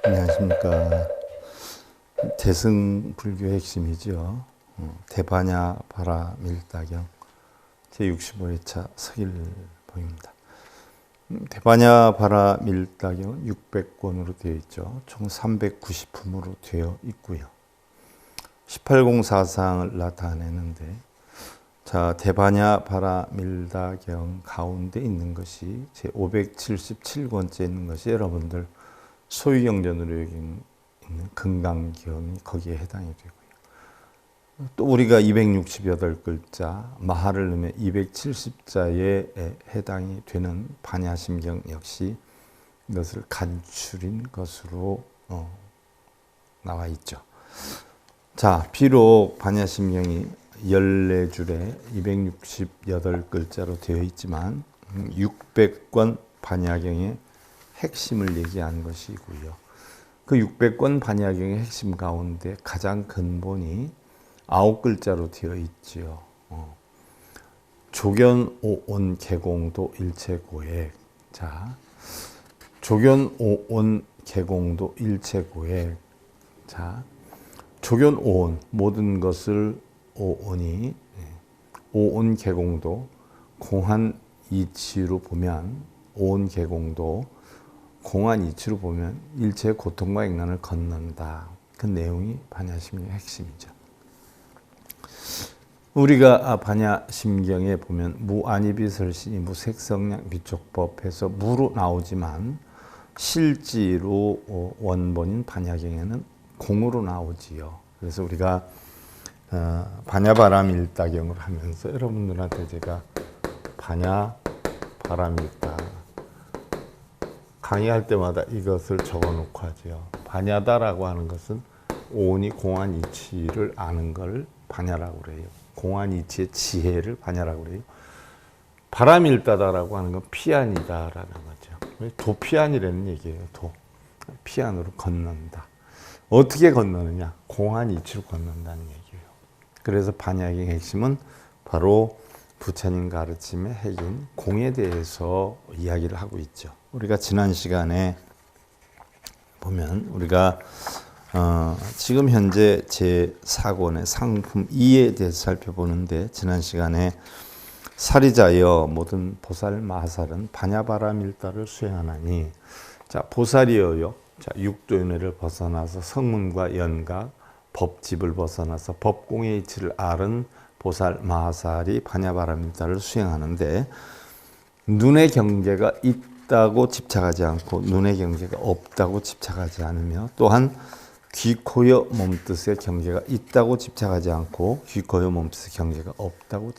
안녕하십니까. 대승불교의 핵심이죠. 대반야 바라밀다경 제65회차 서일봉입니다. 대반야 바라밀다경은 600권으로 되어 있죠. 총 390품으로 되어 있고요. 18공사상을 나타내는데, 자, 대반야 바라밀다경 가운데 있는 것이 제 577권째 있는 것이 여러분들 소유경전으로 여긴 있는 금강경이 거기에 해당이 되고요. 또 우리가 268글자 마하를 넣으면 270자에 해당이 되는 반야심경 역시 이것을 간추린 것으로 나와 있죠. 자, 비록 반야심경이 14줄에 268글자로 되어 있지만 600권 반야경의 핵심을 얘기한 것이고요. 그 600권 반야경의 핵심 가운데 가장 근본이 9글자로 되어 있지요. 조견오온 개공도 일체고액. 자, 조견오온 개공도 일체고액. 자, 조견오온 모든 것을 오온이 오온 개공도 공한 이치로 보면 오온 개공도 공한 이치로 보면 일체의 고통과 액난을 건넌다. 그 내용이 반야심경의 핵심이죠. 우리가 반야심경에 보면 무안이비설신이 무색성량 비촉법해서 무로 나오지만 실지로 원본인 반야경에는 공으로 나오지요. 그래서 우리가 반야바라밀다경을 하면서 여러분들한테 제가 반야바라밀다 강의할 때마다 이것을 적어놓고 하죠. 반야다라고 하는 것은 오온이 공한 이치를 아는 걸 반야라고 그래요. 공한 이치의 지혜를 반야라고 그래요. 바라밀다다라고 하는 건 피안이다라는 거죠. 도피안이라는 얘기예요. 피안으로 건넌다. 어떻게 건너느냐? 공한 이치로 건넌다는 얘기예요. 그래서 반야의 핵심은 바로 부처님 가르침의 핵인 공에 대해서 이야기를 하고 있죠. 우리가 지난 시간에 보면 우리가 지금 현재 제4권의 상품 2에 대해서 살펴보는데, 지난 시간에 사리자여 모든 보살 마하살은 반야바라밀다를 수행하나니, 자, 보살이여요. 자, 육도윤회를 벗어나서 성문과 연각, 법집을 벗어나서 법공의 이치를 앓은 보살 마하살이 반야바라밀다를 수행하는데, 눈의 경계가 있다고 집착하지 않고 눈의 경계가 없다고 집착하지 않으며, 또한 귀, 코, 여, 몸뜻의 경계가 있다고 집착하지 않고 귀, 코, 여, 몸뜻의 경계가 없다고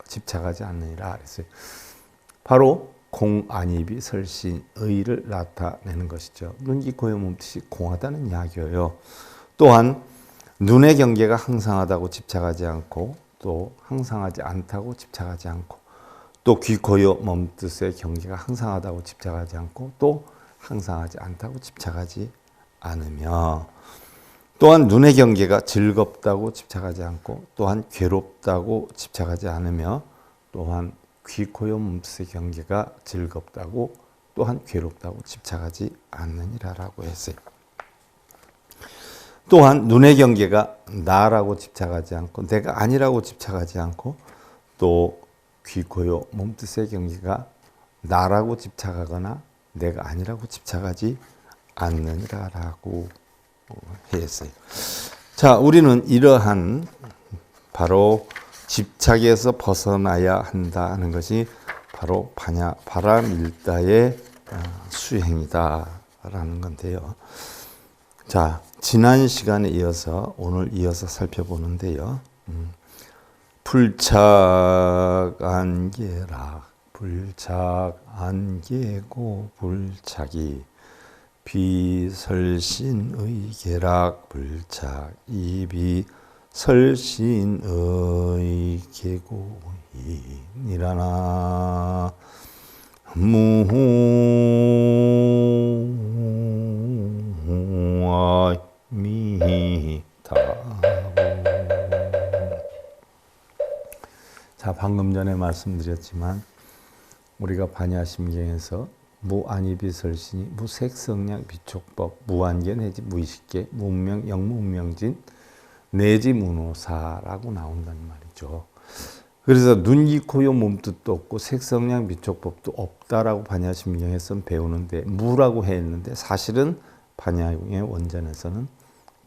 집착하지 않느니라 그랬어요. 바로 공안이비 설신의를 나타내는 것이죠. 눈, 귀, 코, 여, 몸뜻이 공하다는 이야기예요. 또한 눈의 경계가 항상하다고 집착하지 않고, 또 항상하지 않다고 집착하지 않고, 또 귀, 코, 여, 몸뜻의 경계가 항상하다고 집착하지 않고, 또 항상하지 않다고 집착하지 않으며, 또한 눈의 경계가 즐겁다고 집착하지 않고, 또한 괴롭다고 집착하지 않으며, 또한 귀, 코, 여, 몸뜻의 경계가 즐겁다고 또한 괴롭다고 집착하지 않느니라라고 했어요. 또한 눈의 경계가 나라고 집착하지 않고, 내가 아니라고 집착하지 않고, 또 귀, 코, 여, 몸뜻의 경계가 나라고 집착하거나 내가 아니라고 집착하지 않느니라라고 했어요. 자, 우리는 이러한 바로 집착에서 벗어나야 한다는 것이 바로 바라밀다의 수행이다라는 건데요. 자, 지난 시간에 이어서 오늘 이어서 살펴보는데요. 불착안개락, 불착안개고 불착이 비설신의 계락, 불착이비 설신의 계고이니라나 무아미타고. 자, 방금 전에 말씀드렸지만 우리가 반야심경에서 무안이비설신이 무색성량 비촉법 무안견 해지 무의식계 무문명 영무문명진 내지 무노사라고 나온단 말이죠. 그래서 눈, 귀, 코, 요 몸뜻도 없고 색성량 비촉법도 없다라고 반야심경에서는 배우는데 무라고 했는데 사실은 반야의 원전에서는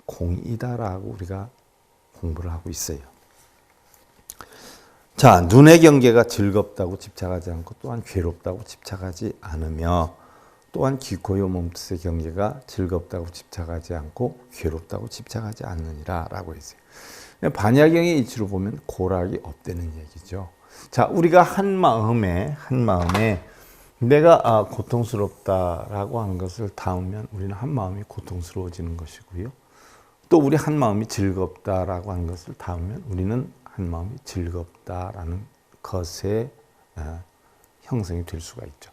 공이다라고 우리가 공부를 하고 있어요. 자, 눈의 경계가 즐겁다고 집착하지 않고 또한 괴롭다고 집착하지 않으며 또한 귀, 코, 요 몸뜻의 경계가 즐겁다고 집착하지 않고 괴롭다고 집착하지 않느니라 라고 했어요. 반야경의 이치로 보면 고락이 없다는 얘기죠. 자, 우리가 한 마음에 내가 고통스럽다라고 하는 것을 닿으면 우리는 한 마음이 고통스러워지는 것이고요. 또 우리 한 마음이 즐겁다라고 하는 것을 닿으면 우리는 한 마음이 즐겁다라는 것의 형성이 될 수가 있죠.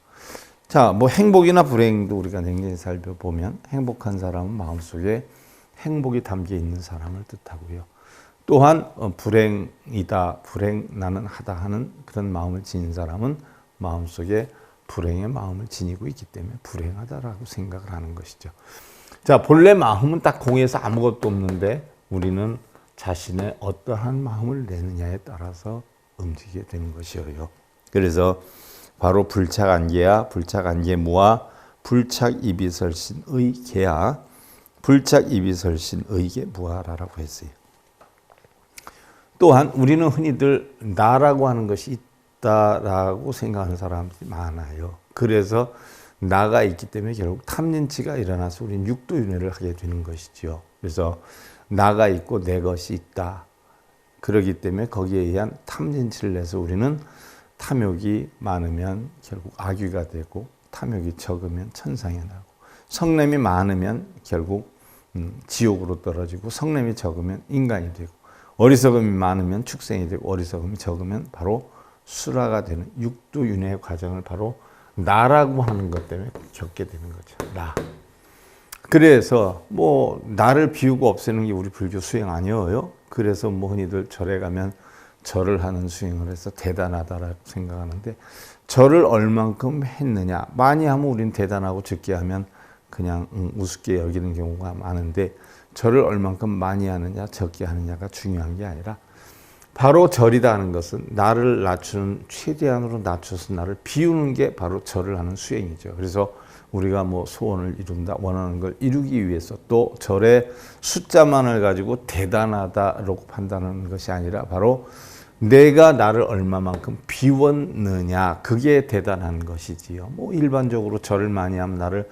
자, 뭐 행복이나 불행도 우리가 냉정히 살펴보면 행복한 사람은 마음속에 행복이 담겨 있는 사람을 뜻하고요. 또한 불행이다, 불행 나는 하다 하는 그런 마음을 지닌 사람은 마음속에 불행의 마음을 지니고 있기 때문에 불행하다라고 생각을 하는 것이죠. 자, 본래 마음은 딱 공에서 아무것도 없는데 우리는 자신의 어떠한 마음을 내느냐에 따라서 움직이게 되는 것이에요. 그래서 바로 불착안개야 불착안개무와 불착이비설신의 개야 불착이비설신의 개 무하라라고 했어요. 또한 우리는 흔히들 나라고 하는 것이 있다라고 생각하는 사람들이 많아요. 그래서 나가 있기 때문에 결국 탐진치가 일어나서 우리는 육도윤회를 하게 되는 것이죠. 그래서 나가 있고 내 것이 있다. 그렇기 때문에 거기에 의한 탐진치를 내서 우리는 탐욕이 많으면 결국 악귀가 되고 탐욕이 적으면 천상에 나고 성냄이 많으면 결국 지옥으로 떨어지고 성냄이 적으면 인간이 되고 어리석음이 많으면 축생이 되고 어리석음이 적으면 바로 수라가 되는 육도윤회의 과정을 바로 나라고 하는 것 때문에 겪게 되는 거죠. 나. 그래서 뭐 나를 비우고 없애는 게 우리 불교 수행 아니에요. 그래서 뭐 흔히들 절에 가면 절을 하는 수행을 해서 대단하다라고 생각하는데 절을 얼만큼 했느냐. 많이 하면 우리는 대단하고 적게 하면 그냥 우습게 여기는 경우가 많은데 절을 얼만큼 많이 하느냐 적게 하느냐가 중요한 게 아니라 바로 절이다 하는 것은 나를 낮추는 최대한으로 낮춰서 나를 비우는 게 바로 절을 하는 수행이죠. 그래서 우리가 뭐 소원을 이룬다 원하는 걸 이루기 위해서 또 절의 숫자만을 가지고 대단하다라고 판단하는 것이 아니라 바로 내가 나를 얼마만큼 비웠느냐 그게 대단한 것이지요. 뭐 일반적으로 절을 많이 하면 나를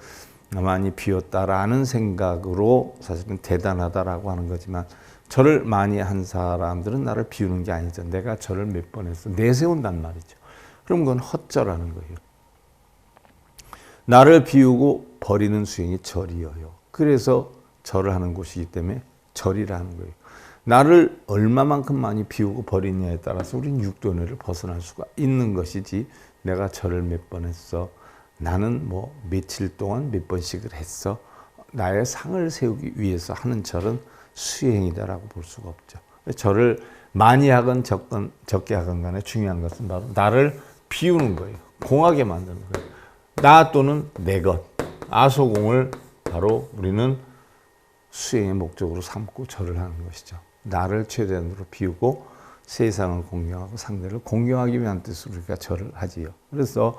많이 비웠다라는 생각으로 사실은 대단하다라고 하는 거지만 절을 많이 한 사람들은 나를 비우는 게 아니죠. 내가 절을 몇 번 해서 내세운단 말이죠. 그럼 그건 헛절하는 거예요. 나를 비우고 버리는 수행이 절이에요. 그래서 절을 하는 곳이기 때문에 절이라는 거예요. 나를 얼마만큼 많이 비우고 버리냐에 따라서 우리는 육도윤회를 벗어날 수가 있는 것이지 내가 절을 몇 번 했어. 나는 뭐 며칠 동안 몇 번씩을 했어. 나의 상을 세우기 위해서 하는 절은 수행이다라고 볼 수가 없죠. 절을 많이 하건 적게 하건 간에 중요한 것은 바로 나를 비우는 거예요. 공하게 만드는 거예요. 나 또는 내 것, 아소공을 바로 우리는 수행의 목적으로 삼고 절을 하는 것이죠. 나를 최대한으로 비우고 세상을 공경하고 상대를 공경하기 위한 뜻으로 우리가 절을 하지요. 그래서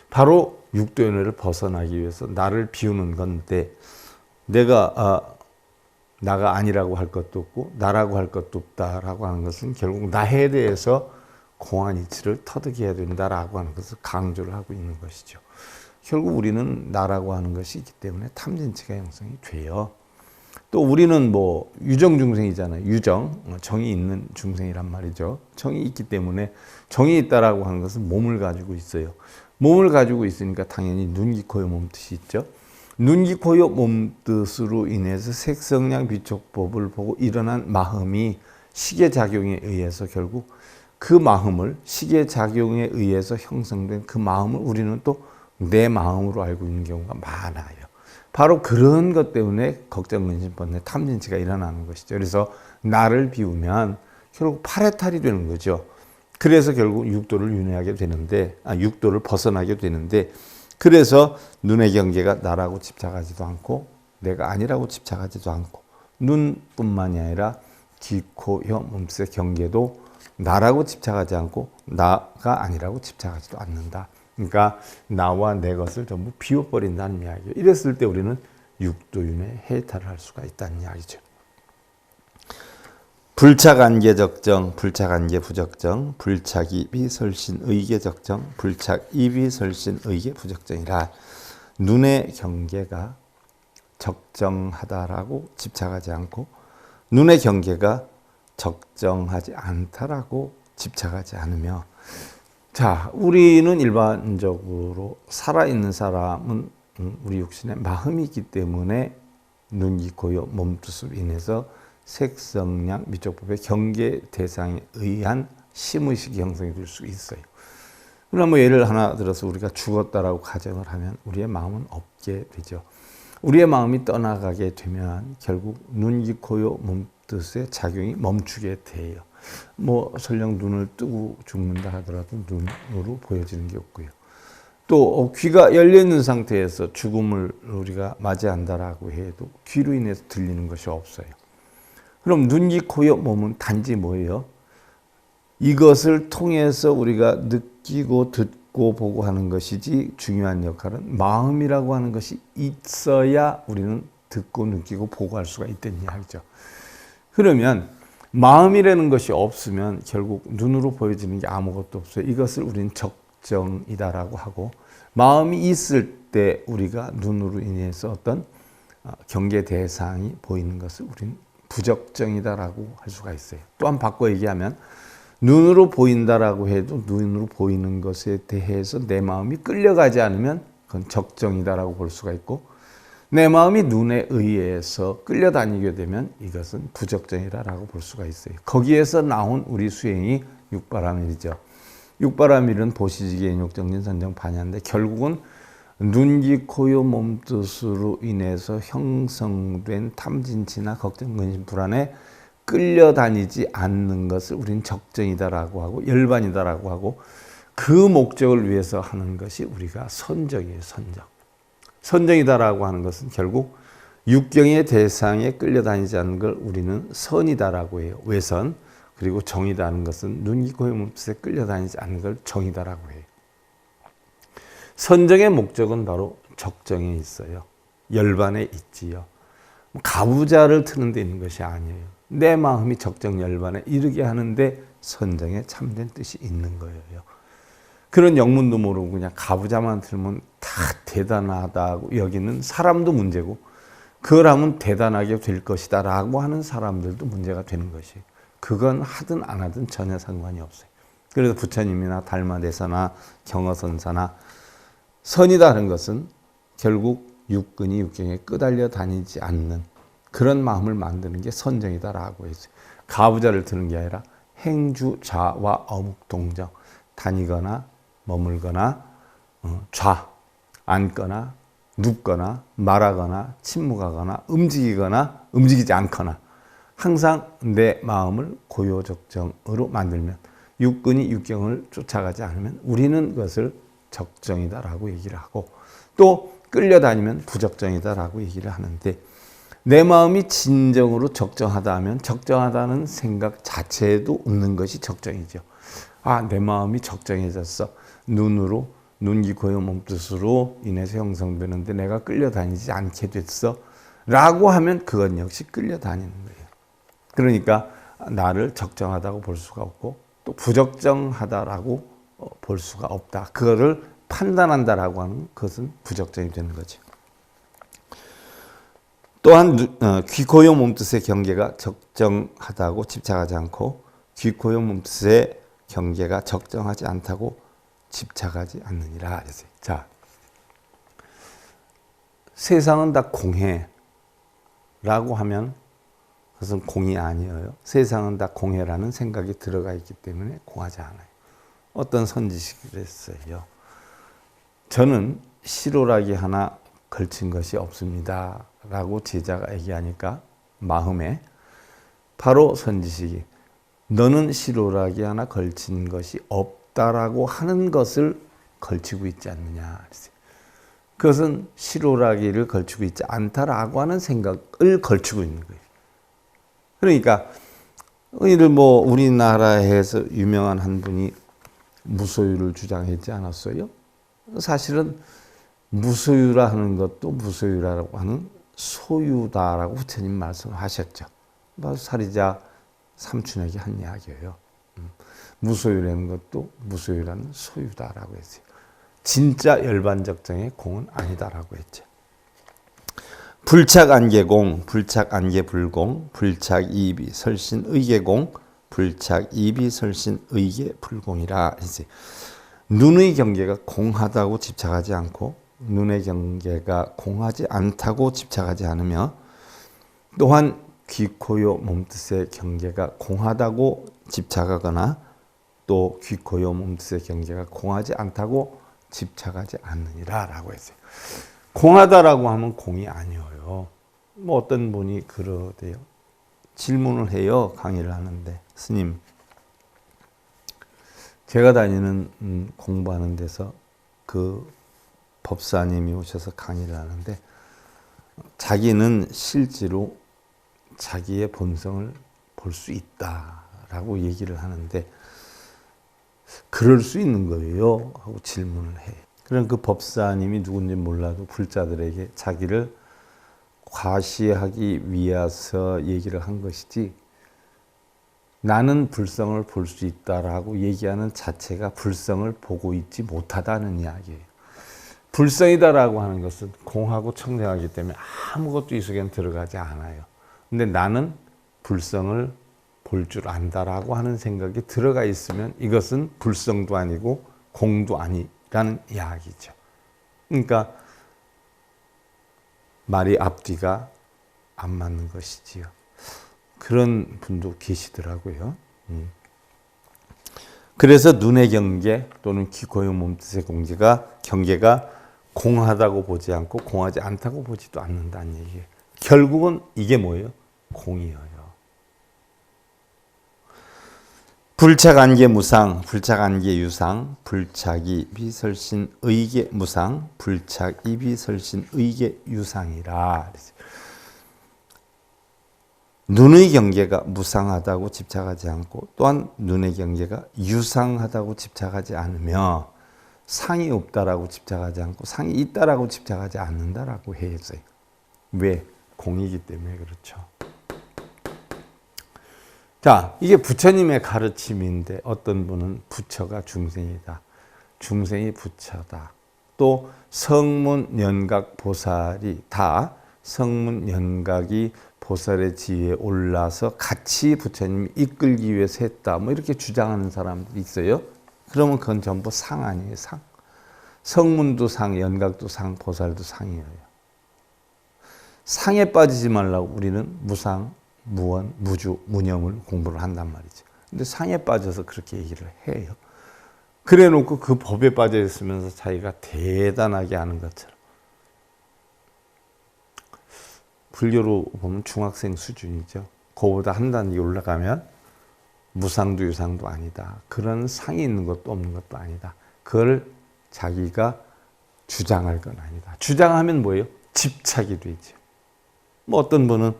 바로 육도윤회를 벗어나기 위해서 나를 비우는 건데 내가 나가 아니라고 할 것도 없고 나라고 할 것도 없다라고 하는 것은 결국 나에 대해서 공한 이치를 터득해야 된다라고 하는 것을 강조를 하고 있는 것이죠. 결국 우리는 나라고 하는 것이 있기 때문에 탐진치가 형성이 돼요. 또 우리는 뭐 유정중생이잖아요. 유정, 정이 있는 중생이란 말이죠. 정이 있기 때문에 정이 있다라고 하는 것은 몸을 가지고 있어요. 몸을 가지고 있으니까 당연히 눈, 귀, 코, 요 몸뜻이 있죠. 눈, 귀, 코, 요 몸뜻으로 인해서 색성량 비촉법을 보고 일어난 마음이 시계작용에 의해서 결국 그 마음을 시계작용에 의해서 형성된 그 마음을 우리는 또 내 마음으로 알고 있는 경우가 많아요. 바로 그런 것 때문에 걱정, 근심, 번뇌, 탐진치가 일어나는 것이죠. 그래서 나를 비우면 결국 팔해탈이 되는 거죠. 그래서 결국 육도를 윤회하게 되는데, 육도를 벗어나게 되는데, 그래서 눈의 경계가 나라고 집착하지도 않고 내가 아니라고 집착하지도 않고 눈뿐만이 아니라 귀, 코, 혀, 몸짓의 경계도 나라고 집착하지 않고 나가 아니라고 집착하지도 않는다. 그러니까 나와 내 것을 전부 비워버린다는 이야기예요. 이랬을 때 우리는 육도윤회 해탈을 할 수가 있다는 이야기죠. 불착안개 적정, 불착안개 부적정, 불착입이 설신 의계 적정, 불착입이 설신 의계 부적정이라. 눈의 경계가 적정하다라고 집착하지 않고 눈의 경계가 적정하지 않다라고 집착하지 않으며, 자, 우리는 일반적으로 살아있는 사람은 우리 육신에 마음이 있기 때문에 눈, 귀, 코, 여, 몸뜻으로 인해서 색성량 미적법의 경계 대상에 의한 심의식이 형성이 될 수 있어요. 그러나 뭐 예를 하나 들어서 우리가 죽었다라고 가정을 하면 우리의 마음은 없게 되죠. 우리의 마음이 떠나가게 되면 결국 눈, 귀, 코, 여, 몸뜻의 작용이 멈추게 돼요. 뭐 설령 눈을 뜨고 죽는다 하더라도 눈으로 보여지는 게 없고요. 또 귀가 열려 있는 상태에서 죽음을 우리가 맞이한다라고 해도 귀로 인해서 들리는 것이 없어요. 그럼 눈, 귀, 코, 여, 몸은 단지 뭐예요? 이것을 통해서 우리가 느끼고 듣고 보고 하는 것이지 중요한 역할은 마음이라고 하는 것이 있어야 우리는 듣고 느끼고 보고 할 수가 있다는 이야기죠. 그러면 마음이라는 것이 없으면 결국 눈으로 보여지는 게 아무것도 없어요. 이것을 우리는 적정이다라고 하고, 마음이 있을 때 우리가 눈으로 인해서 어떤 경계 대상이 보이는 것을 우리는 부적정이다라고 할 수가 있어요. 또한 바꿔 얘기하면 눈으로 보인다라고 해도 눈으로 보이는 것에 대해서 내 마음이 끌려가지 않으면 그건 적정이다라고 볼 수가 있고, 내 마음이 눈에 의해서 끌려다니게 되면 이것은 부적정이다라고 볼 수가 있어요. 거기에서 나온 우리 수행이 육바라밀이죠. 육바라밀은 보시지기, 욕정진, 선정, 반야인데 결국은 눈, 귀, 코, 여, 몸뜻으로 인해서 형성된 탐진치나 걱정, 근심, 불안에 끌려다니지 않는 것을 우리는 적정이다라고 하고 열반이다라고 하고, 그 목적을 위해서 하는 것이 우리가 선정이에요. 선정. 선정이다라고 하는 것은 결국 육경의 대상에 끌려다니지 않는 걸 우리는 선이다라고 해요. 외선. 그리고 정이다는 것은 눈, 귀, 코, 여, 몸뜻에 끌려다니지 않는 걸 정이다라고 해요. 선정의 목적은 바로 적정에 있어요. 열반에 있지요. 가부좌를 트는 데 있는 것이 아니에요. 내 마음이 적정 열반에 이르게 하는데 선정에 참된 뜻이 있는 거예요. 그런 영문도 모르고 그냥 가부좌만 들으면 다 대단하다고 여기는 사람도 문제고, 그걸 하면 대단하게 될 것이다 라고 하는 사람들도 문제가 되는 것이에요. 그건 하든 안 하든 전혀 상관이 없어요. 그래서 부처님이나 달마대사나 경어선사나 선이다는 것은 결국 육근이 육경에 끄달려 다니지 않는 그런 마음을 만드는 게 선정이다라고 했어요. 가부좌를 드는 게 아니라 행주, 좌와 어묵, 동정, 다니거나 머물거나 좌, 앉거나 눕거나 말하거나 침묵하거나 움직이거나 움직이지 않거나 항상 내 마음을 고요적정으로 만들면, 육근이 육경을 쫓아가지 않으면 우리는 그것을 적정이다라고 얘기를 하고, 또 끌려다니면 부적정이다라고 얘기를 하는데, 내 마음이 진정으로 적정하다 하면 적정하다는 생각 자체도 없는 것이 적정이죠. 아, 내 마음이 적정해졌어. 눈으로, 눈, 귀, 코, 여, 몸뜻으로 인해서 형성되는데 내가 끌려다니지 않게 됐어 라고 하면 그건 역시 끌려다니는 거예요. 그러니까 나를 적정하다고 볼 수가 없고 또 부적정하다라고 볼 수가 없다. 그거를 판단한다라고 하는 것은 부적정이 되는 거죠. 또한 귀, 코, 여, 몸뜻의 경계가 적정하다고 집착하지 않고 귀, 코, 여, 몸뜻의 경계가 적정하지 않다고 집착하지 않느니라. 자, 세상은 다 공해라고 하면 그것은 공이 아니에요. 세상은 다 공해라는 생각이 들어가 있기 때문에 공하지 않아요. 어떤 선지식을 했어요. 저는 실오라기 하나 걸친 것이 없습니다 라고 제자가 얘기하니까 마음에 바로 선지식이 너는 실오라기 하나 걸친 것이 없다라고 하는 것을 걸치고 있지 않느냐. 그것은 실오라기를 걸치고 있지 않다라고 하는 생각을 걸치고 있는 거예요. 그러니까 예를 뭐 우리나라에서 유명한 한 분이 무소유를 주장했지 않았어요? 사실은 무소유라 하는 것도 무소유라고 하는 소유다라고 부처님 말씀하셨죠. 사리자 삼춘에게 한 이야기예요. 무소유라는 것도 무소유라는 소유다라고 했어요. 진짜 열반적정의 공은 아니다라고 했죠. 불착안개공, 불착안개불공, 불착이비 설신의계공, 불착이비 설신의계불공이라 했어요. 눈의 경계가 공하다고 집착하지 않고 눈의 경계가 공하지 않다고 집착하지 않으며 또한 귀, 코, 요, 몸뜻의 경계가 공하다고 집착하거나 또 귀, 코, 요, 몸뜻의 경계가 공하지 않다고 집착하지 않느니라 라고 했어요. 공하다라고 하면 공이 아니에요. 뭐 어떤 분이 그러대요. 질문을 해요. 강의를 하는데. 스님, 제가 다니는 공부하는 데서 그 법사님이 오셔서 강의를 하는데 자기는 실제로 자기의 본성을 볼 수 있다라고 얘기를 하는데 그럴 수 있는 거예요 하고 질문을 해. 그럼 그 법사님이 누군지 몰라도 불자들에게 자기를 과시하기 위해서 얘기를 한 것이지 나는 불성을 볼 수 있다라고 얘기하는 자체가 불성을 보고 있지 못하다는 이야기예요. 불성이다라고 하는 것은 공하고 청량하기 때문에 아무것도 이 속에는 들어가지 않아요. 근데 나는 불성을 볼 줄 안다라고 하는 생각이 들어가 있으면 이것은 불성도 아니고 공도 아니라는 이야기죠. 그러니까 말이 앞뒤가 안 맞는 것이지요. 그런 분도 계시더라고요. 그래서 눈의 경계 또는 귀, 코, 요, 몸뜻의 경계가 공하다고 보지 않고 공하지 않다고 보지도 않는다는 얘기예요. 결국은 이게 뭐예요? 공이에요. 불착안개 무상, 불착안개 유상, 불착이 비설신 의계 무상, 불착이 비설신 의계 유상이라. 눈의 경계가 무상하다고 집착하지 않고 또한 눈의 경계가 유상하다고 집착하지 않으며 상이 없다라고 집착하지 않고 상이 있다라고 집착하지 않는다라고 했어요. 왜? 공이기 때문에 그렇죠. 자, 이게 부처님의 가르침인데 어떤 분은 부처가 중생이다. 중생이 부처다. 또 성문 연각 보살이 다 성문 연각이 보살의 지위에 올라서 같이 부처님이 이끌기 위해서 했다. 뭐 이렇게 주장하는 사람들이 있어요. 그러면 그건 전부 상 아니에요, 상. 성문도 상, 연각도 상, 보살도 상이에요. 상에 빠지지 말라고 우리는 무상, 무원, 무주, 무념을 공부를 한단 말이죠. 근데 상에 빠져서 그렇게 얘기를 해요. 그래 놓고 그 법에 빠져 있으면서 자기가 대단하게 하는 것처럼. 불교로 보면 중학생 수준이죠. 그거보다 한 단계 올라가면 무상도 유상도 아니다. 그런 상이 있는 것도 없는 것도 아니다. 그걸 자기가 주장할 건 아니다. 주장하면 뭐예요? 집착이 되죠. 뭐 어떤 분은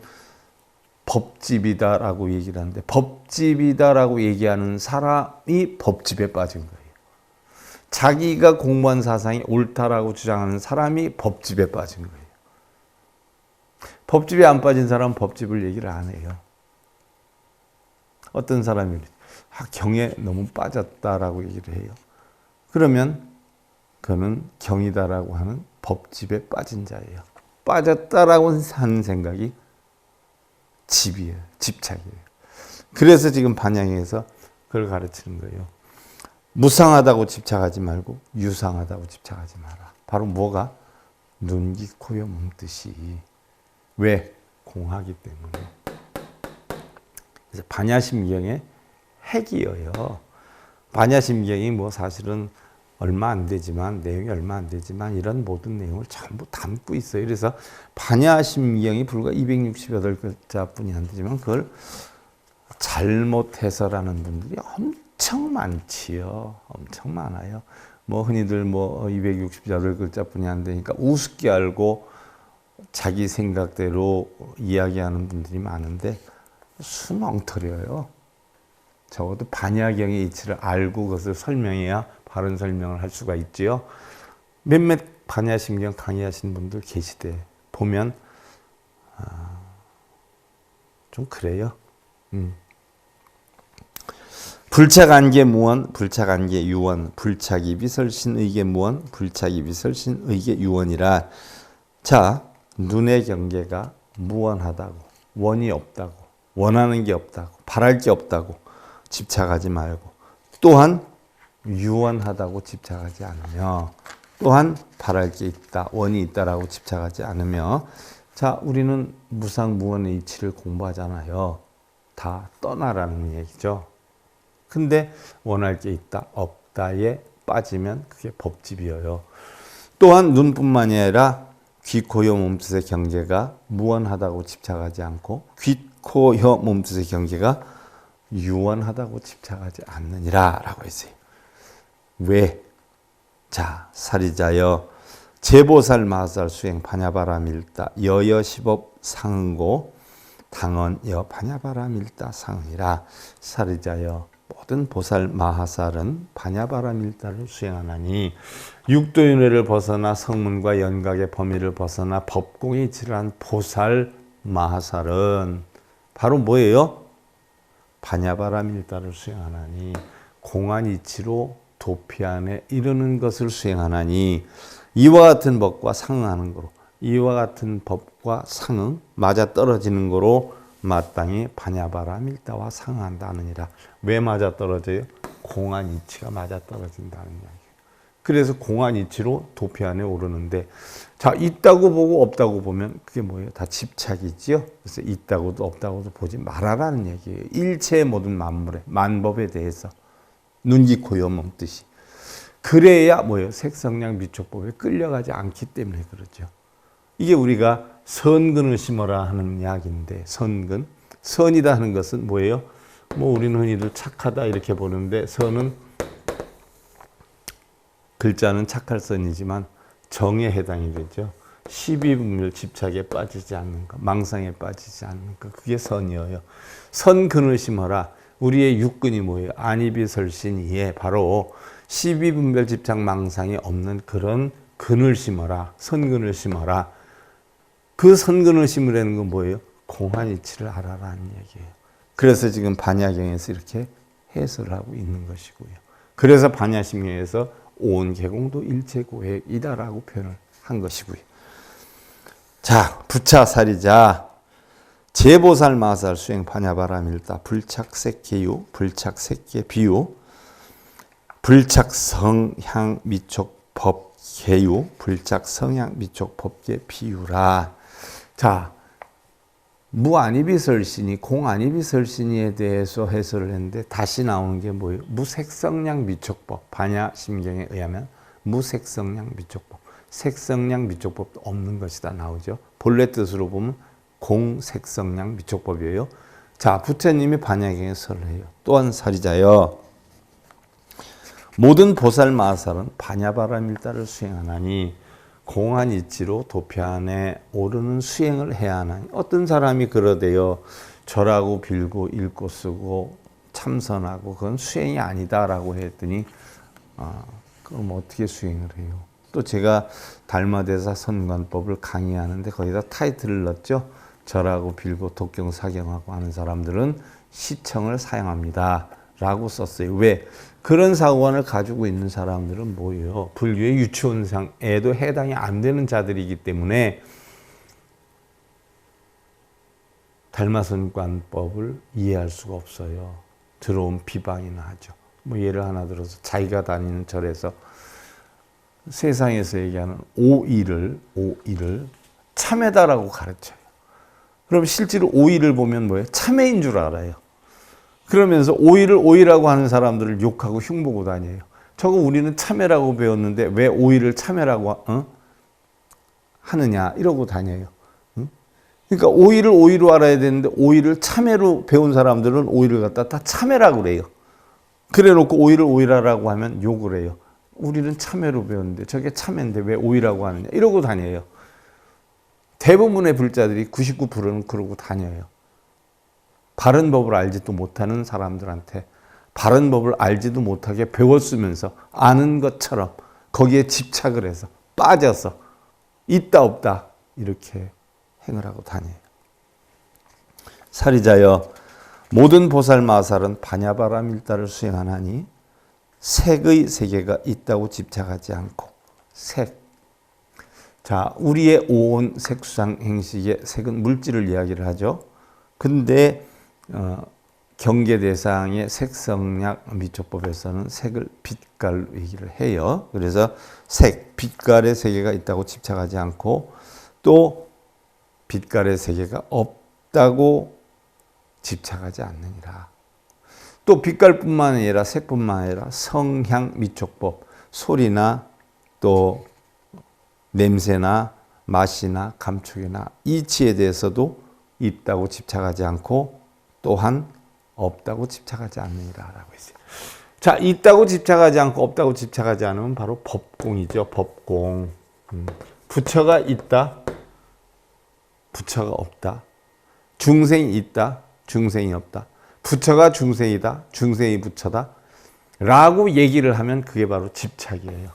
법집이다라고 얘기를 하는데 법집이다라고 얘기하는 사람이 법집에 빠진 거예요. 자기가 공부한 사상이 옳다라고 주장하는 사람이 법집에 빠진 거예요. 법집에 안 빠진 사람은 법집을 얘기를 안 해요. 어떤 사람이 경에 너무 빠졌다라고 얘기를 해요. 그러면 그는 경이다라고 하는 법집에 빠진 자예요. 빠졌다라고 하는 생각이 집이에요. 집착이에요. 그래서 지금 반향에서 그걸 가르치는 거예요. 무상하다고 집착하지 말고 유상하다고 집착하지 마라. 바로 뭐가? 눈, 귀, 코, 요, 몸뜻이. 왜? 공하기 때문에. 그래서 반야심경의 핵이에요. 반야심경이 뭐 사실은 얼마 안 되지만 내용이 얼마 안 되지만 이런 모든 내용을 전부 담고 있어요. 그래서 반야심경이 불과 268글자뿐이 안 되지만 그걸 잘못 해설하는 분들이 엄청 많지요. 엄청 많아요. 뭐 흔히들 뭐 268글자뿐이 안 되니까 우습게 알고 자기 생각대로 이야기하는 분들이 많은데 수렁터려요. 적어도 반야경의 이치를 알고 그것을 설명해야 바른 설명을 할 수가 있지요. 몇몇 반야심경 강의하신 분들 계시대. 보면 좀 그래요. 불착안개 무원, 불착안개 유원, 불착이비설신의계 무원, 불착이비설신의계 유원이라. 자, 눈의 경계가 무원하다고, 원이 없다고, 원하는 게 없다고, 바랄 게 없다고 집착하지 말고, 또한 유원하다고 집착하지 않으며, 또한 바랄 게 있다, 원이 있다라고 집착하지 않으며. 자, 우리는 무상무원의 이치를 공부하잖아요. 다 떠나라는 얘기죠. 근데 원할 게 있다, 없다에 빠지면 그게 법집이에요. 또한 눈뿐만이 아니라 귀, 코, 혀, 몸뜻의 경계가 무원하다고 집착하지 않고 귀, 코, 혀, 몸뜻의 경계가 유원하다고 집착하지 않느니라 라고 했어요. 왜? 자, 사리자여 제보살 마살 수행 반야바라밀다 여여십업 상응고 당언여 반야바라밀다 상이라. 사리자여 모든 보살 마하살은 반야바라밀다를 수행하나니 육도윤회를 벗어나 성문과 연각의 범위를 벗어나 법공이 질한 보살 마하살은 바로 뭐예요? 반야바라밀다를 수행하나니 공안이치로 도피 안에 이르는 것을 수행하나니 이와 같은 법과 상응하는 거로, 이와 같은 법과 상응, 맞아떨어지는 거로 마땅히 반야바라밀다와 상응한다느니라. 왜 맞아떨어져요? 공안이치가 맞아떨어진다는 이야기예요. 그래서 공안이치로 도피 안에 오르는데, 자, 있다고 보고 없다고 보면 그게 뭐예요? 다 집착이지요. 그래서 있다고도 없다고도 보지 말아라는 얘기예요. 일체의 모든 만물에, 만법에 대해서 눈, 귀, 코, 여, 몸 뜻이. 그래야 뭐예요? 색성량 미촉법에 끌려가지 않기 때문에 그렇죠. 이게 우리가 선근을 심어라 하는 이야기인데, 선근, 선이다 하는 것은 뭐예요? 뭐 우리는 흔히들 착하다 이렇게 보는데, 선은 글자는 착할 선이지만 정에 해당이 되죠. 시비분별 집착에 빠지지 않는 것, 망상에 빠지지 않는 것, 그게 선이에요. 선근을 심어라. 우리의 육근이 뭐예요? 안이비설신이에 바로 시비분별 집착 망상이 없는 그런 근을 심어라. 선근을 심어라. 그 선근을 심으라는 건 뭐예요? 공안이치를 알아라는 얘기예요. 그래서 지금 반야경에서 이렇게 해설을 하고 있는 것이고요. 그래서 반야심경에서 온 개공도 일체고액이다라고 표현을 한 것이고요. 자, 부차사리자 제보살 마살 수행 반야바라밀다 불착색계유 불착색계비유 불착성향 미촉법계유 불착성향 미촉법계비유라. 자, 무안이비설신이 공안이비설신이에 대해서 해설을 했는데 다시 나오는 게 뭐예요? 무색성량 미촉법. 반야심경에 의하면 무색성량 미촉법. 색성량 미촉법도 없는 것이다 나오죠. 본래 뜻으로 보면 공색성량 미촉법이에요. 자, 부처님이 반야경에 설을 해요. 또한 사리자여 모든 보살 마살은 반야바라밀다를 수행하나니 공안이치로 도피 안에 오르는 수행을 해야 하나니. 어떤 사람이 그러대요. 절하고 빌고 읽고 쓰고 참선하고 그건 수행이 아니다라고 했더니 그럼 어떻게 수행을 해요? 또 제가 달마대사 선관법을 강의하는데 거기다 타이틀을 넣었죠. 절하고 빌고 독경 사경하고 하는 사람들은 시청을 사용합니다 라고 썼어요. 왜? 그런 사고관을 가지고 있는 사람들은 뭐예요? 불교의 유치원상에도 해당이 안 되는 자들이기 때문에 달마선관법을 이해할 수가 없어요. 들어온 비방이나 하죠. 뭐 예를 하나 들어서 자기가 다니는 절에서 세상에서 얘기하는 오일을 참회다라고 가르쳐요. 그럼 실제로 오일을 보면 뭐예요? 참회인 줄 알아요. 그러면서 오일을 오이라고 하는 사람들을 욕하고 흉보고 다녀요. 저거 우리는 참회라고 배웠는데 왜 오일을 참회라고 하느냐 이러고 다녀요. 그러니까 오일을 오이로 알아야 되는데 오일을 참회로 배운 사람들은 오일을 갖다 다 참회라고 그래요. 그래 놓고 오일을 오이라고 하면 욕을 해요. 우리는 참회로 배웠는데 저게 참회인데 왜 오이라고 하느냐 이러고 다녀요. 대부분의 불자들이 99%는 그러고 다녀요. 바른 법을 알지도 못하는 사람들한테 바른 법을 알지도 못하게 배웠으면서 아는 것처럼 거기에 집착을 해서 빠져서 있다 없다 이렇게 행을 하고 다녀요. 사리자여 모든 보살마살은 반야바라밀다를 수행하나니 색의 세계가 있다고 집착하지 않고 색. 자, 우리의 오온 색수상 행식의 색은 물질을 이야기를 하죠. 근데 경계대상의 색성약 미촉법에서는 색을 빛깔로 얘기를 해요. 그래서 색, 빛깔의 세계가 있다고 집착하지 않고 또 빛깔의 세계가 없다고 집착하지 않느니라. 또 빛깔뿐만 아니라 색뿐만 아니라 성향 미촉법, 소리나 또 냄새나 맛이나 감촉이나 이치에 대해서도 있다고 집착하지 않고 또한 없다고 집착하지 않느니라라고 했어요. 자, 있다고 집착하지 않고 없다고 집착하지 않으면 바로 법공이죠. 법공. 부처가 있다, 부처가 없다. 중생이 있다, 중생이 없다. 부처가 중생이다, 중생이 부처다 라고 얘기를 하면 그게 바로 집착이에요.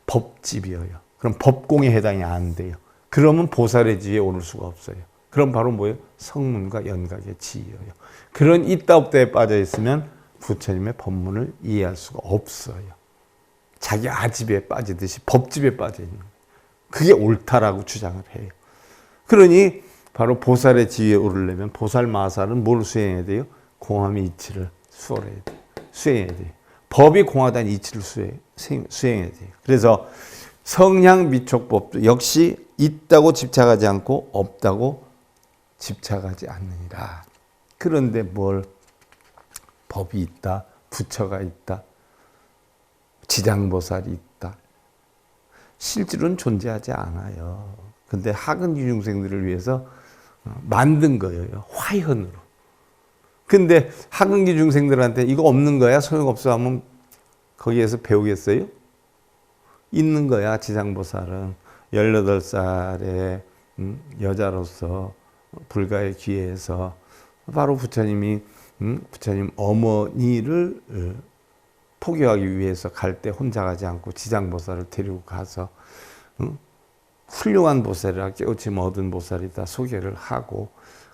법집이에요. 그럼 법공에 해당이 안 돼요. 그러면 보살의 지위에 오를 수가 없어요. 그럼 바로 뭐예요? 성문과 연각의 지위예요. 그런 있다 없다에 빠져 있으면 부처님의 법문을 이해할 수가 없어요. 자기 아집에 빠지듯이 법집에 빠져 있는 거예요. 그게 옳다라고 주장을 해요. 그러니 바로 보살의 지위에 오르려면 보살 마살은 뭘 수행해야 돼요? 공함의 이치를 수행해야 돼요. 수행해야 돼요. 법이 공하다는 이치를 수행해야 돼요. 그래서 성향 미촉법도 역시 있다고 집착하지 않고 없다고 집착하지 않느니라. 그런데 뭘 법이 있다, 부처가 있다, 지장보살이 있다. 실제로는 존재하지 않아요. 근데 하근기 중생들을 위해서 만든 거예요. 화현으로. 근데 하근기 중생들한테 이거 없는 거야? 소용없어 하면 거기에서 배우겠어요? 있는 거야. 지장보살은 18살의 여자로서 불가의 기회에서 바로 부처님 어머니를 포교하기 위해서 갈 때 혼자 가지 않고 지장보살을 데리고 가서 훌륭한 보살이라 깨우침 얻은 보살이다 소개를 하고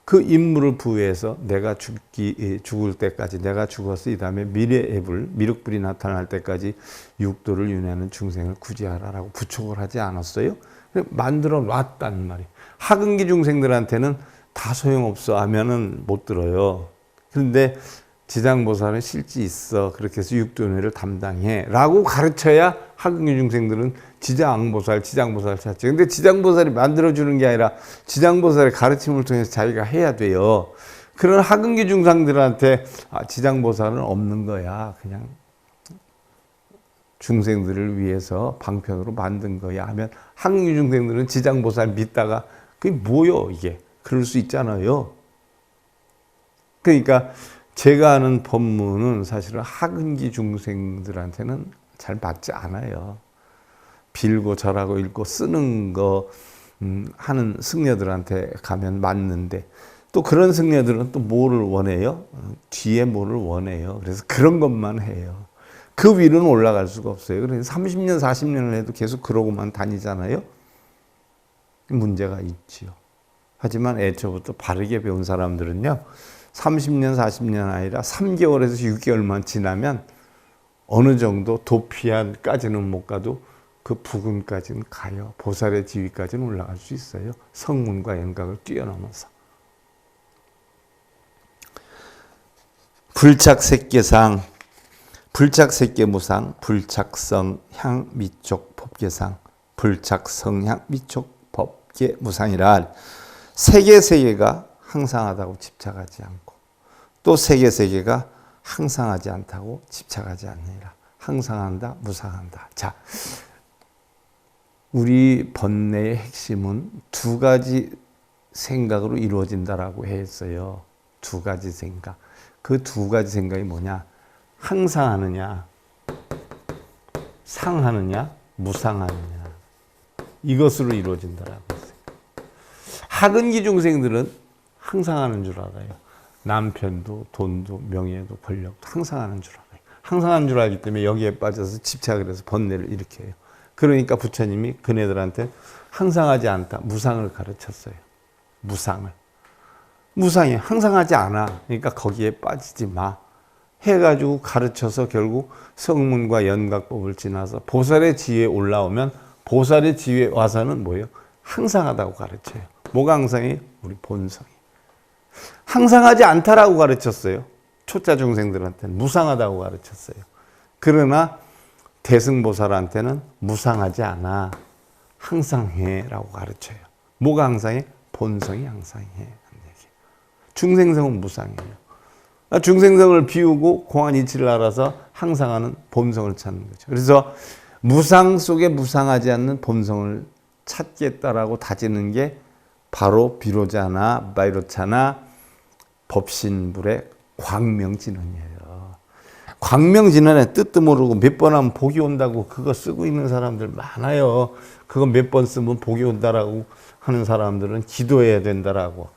그 임무를 부여해서 내가 죽을 때까지 내가 죽어서 이 다음에 미래의 불, 미륵불이 나타날 때까지 육도를 윤회하는 중생을 구제하라라고 부촉을 하지 않았어요? 만들어 놨단 말이에요. 하근기 중생들한테는 다 소용없어 하면은 못 들어요. 그런데 지장보살은 실지 있어. 그렇게 해서 육도윤회를 담당해. 라고 가르쳐야 하근기 중생들은 지장보살 찾지. 근데 지장보살이 만들어주는 게 아니라 지장보살의 가르침을 통해서 자기가 해야 돼요. 그런 하근기 중생들한테 지장보살은 없는 거야. 그냥 중생들을 위해서 방편으로 만든 거야 하면 하근기 중생들은 지장보살 믿다가 그게 뭐요 이게. 그럴 수 있잖아요. 그러니까 제가 아는 법문은 사실은 하근기 중생들한테는 잘 맞지 않아요. 빌고 절하고 읽고 쓰는 거 하는 승려들한테 가면 맞는데 또 그런 승려들은 또 뭐를 원해요? 뒤에 뭐를 원해요. 그래서 그런 것만 해요. 그 위로는 올라갈 수가 없어요. 그래서 30년, 40년을 해도 계속 그러고만 다니잖아요. 문제가 있지요. 하지만 애초부터 바르게 배운 사람들은요. 30년, 40년 아니라 3개월에서 6개월만 지나면 어느 정도 도피안까지는 못 가도 그 부근까지는 가요. 보살의 지위까지는 올라갈 수 있어요. 성문과 연각을 뛰어넘어서. 불착색계상, 불착색계무상, 불착성향 미촉 법계상, 불착성향 미촉 법계무상이란 세계가 항상하다고 집착하지 않고 또 세계가 항상하지 않다고 집착하지 않느니라. 항상한다, 무상한다. 자, 우리 번뇌의 핵심은 두 가지 생각으로 이루어진다라고 했어요. 두 가지 생각. 그 두 가지 생각이 뭐냐? 항상 하느냐, 상하느냐 무상하느냐 이것으로 이루어진다라고 했어요. 하근기 중생들은 항상 하는 줄 알아요. 남편도 돈도 명예도 권력도 항상 하는 줄 알아요. 항상 하는 줄 알기 때문에 여기에 빠져서 집착을 해서 번뇌를 일으켜요. 그러니까 부처님이 그네들한테 항상 하지 않다 무상을 가르쳤어요. 무상이 항상 하지 않아. 그러니까 거기에 빠지지 마 해가지고 가르쳐서 결국 성문과 연각법을 지나서 보살의 지위에 올라오면 보살의 지위에 와서는 뭐예요? 항상 하다고 가르쳐요. 뭐가 항상이에요? 우리 본성이. 항상 하지 않다라고 가르쳤어요. 초자 중생들한테는 무상하다고 가르쳤어요. 그러나 대승보살한테는 무상하지 않아. 항상 해라고 가르쳐요. 뭐가 항상해? 본성이 항상 해. 중생성은 무상이에요. 중생성을 비우고 공안 이치를 알아서 항상 하는 본성을 찾는 거죠. 그래서 무상 속에 무상하지 않는 본성을 찾겠다라고 다지는 게 바로 비로자나 바이로차나 법신불의 광명진언이에요. 광명진언의 뜻도 모르고 몇 번 하면 복이 온다고 그거 쓰고 있는 사람들 많아요. 그거 몇 번 쓰면 복이 온다라고 하는 사람들은 기도해야 된다라고.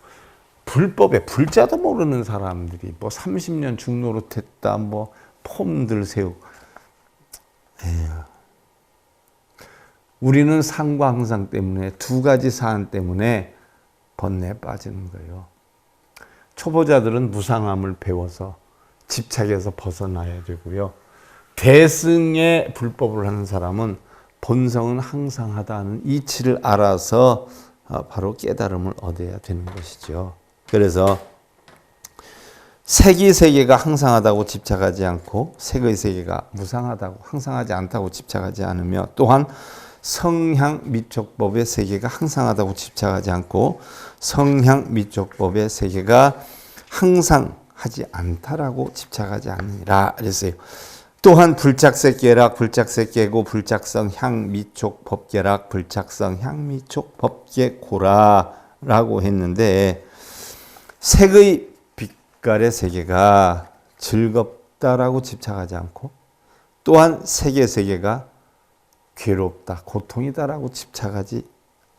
불법에 불자도 모르는 사람들이 뭐 30년 중노릇 했다 뭐 폼들 세우고. 우리는 상과 항상 때문에 두 가지 사안 때문에 번뇌에 빠지는 거예요. 초보자들은 무상함을 배워서 집착에서 벗어나야 되고요. 대승의 불법을 하는 사람은 본성은 항상 하다는 이치를 알아서 바로 깨달음을 얻어야 되는 것이죠. 그래서 색이 세계가 항상하다고 집착하지 않고 색의 세계가 무상하다고 항상하지 않다고 집착하지 않으며 또한 성향 미촉법의 세계가 항상하다고 집착하지 않고 성향 미촉법의 세계가 항상하지 않다라고 집착하지 않으니라 그랬어요. 또한 불착색계락 불착색계고 불착성 향미촉 법계락 불착성 향미촉 법계고라라고 했는데 색의 빛깔의 세계가 즐겁다라고 집착하지 않고 또한 색의 세계가 괴롭다, 고통이다라고 집착하지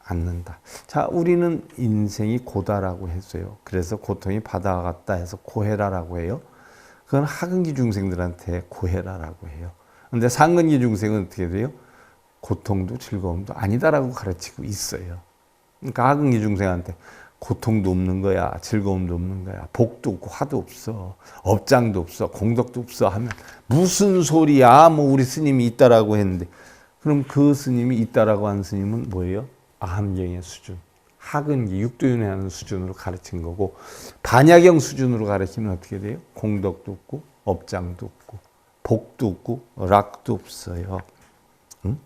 않는다. 자, 우리는 인생이 고다라고 했어요. 그래서 고통이 바다와 같다 해서 고해라라고 해요. 그건 하근기 중생들한테 고해라라고 해요. 그런데 상근기 중생은 어떻게 돼요? 고통도 즐거움도 아니다라고 가르치고 있어요. 그러니까 하근기 중생한테 고통도 없는 거야, 즐거움도 없는 거야, 복도 없고 화도 없어, 업장도 없어, 공덕도 없어 하면 무슨 소리야? 뭐 우리 스님이 있다라고 했는데 그럼 그 스님이 있다라고 한 스님은 뭐예요? 아함경의 수준, 하근기, 육도윤회 하는 수준으로 가르친 거고 반야경 수준으로 가르치면 어떻게 돼요? 공덕도 없고 업장도 없고 복도 없고 락도 없어요. 응?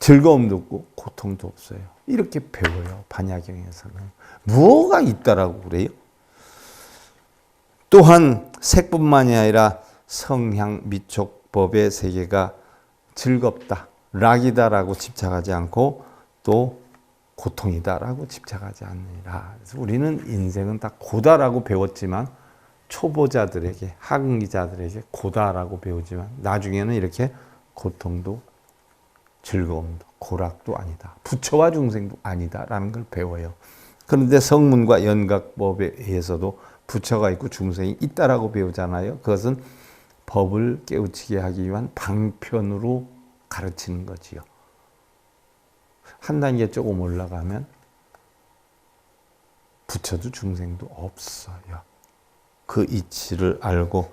즐거움도 없고 고통도 없어요. 이렇게 배워요. 반야경에서는. 뭐가 있다라고 그래요? 또한 색뿐만이 아니라 성향 미촉법의 세계가 즐겁다, 락이다라고 집착하지 않고 또 고통이다라고 집착하지 않느니라. 그래서 우리는 인생은 다 고다라고 배웠지만 초보자들에게, 하근기자들에게 고다라고 배우지만 나중에는 이렇게 고통도 즐거움도 고락도 아니다. 부처와 중생도 아니다라는 걸 배워요. 그런데 성문과 연각법에 의해서도 부처가 있고 중생이 있다라고 배우잖아요. 그것은 법을 깨우치게 하기 위한 방편으로 가르치는 거지요. 한 단계 조금 올라가면 부처도 중생도 없어요. 그 이치를 알고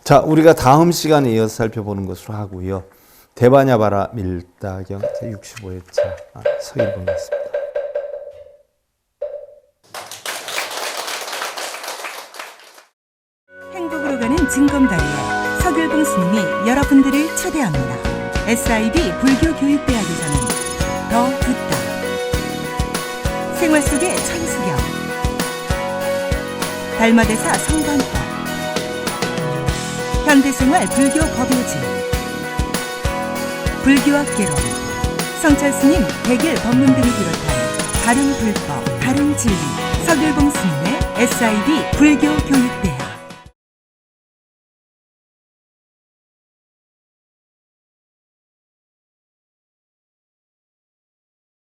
자, 우리가 다음 시간에 이어서 살펴보는 것으로 하고요. 대바냐바라 밀다경 제65회차 서기를 보겠습니다. 행복으로 가는 징검다리에 서길봉 스님이 여러분들을 초대합니다. SIB 불교교육대학에서는 더 듣다, 생활 속의 천수경, 달마대사 성관법, 현대생활 불교 법요지, 불교학개론, 성찰스님 백일 법문 등을 비롯한 다른 불법, 다른 진리, 서길봉 스님의 SIB 불교교육대학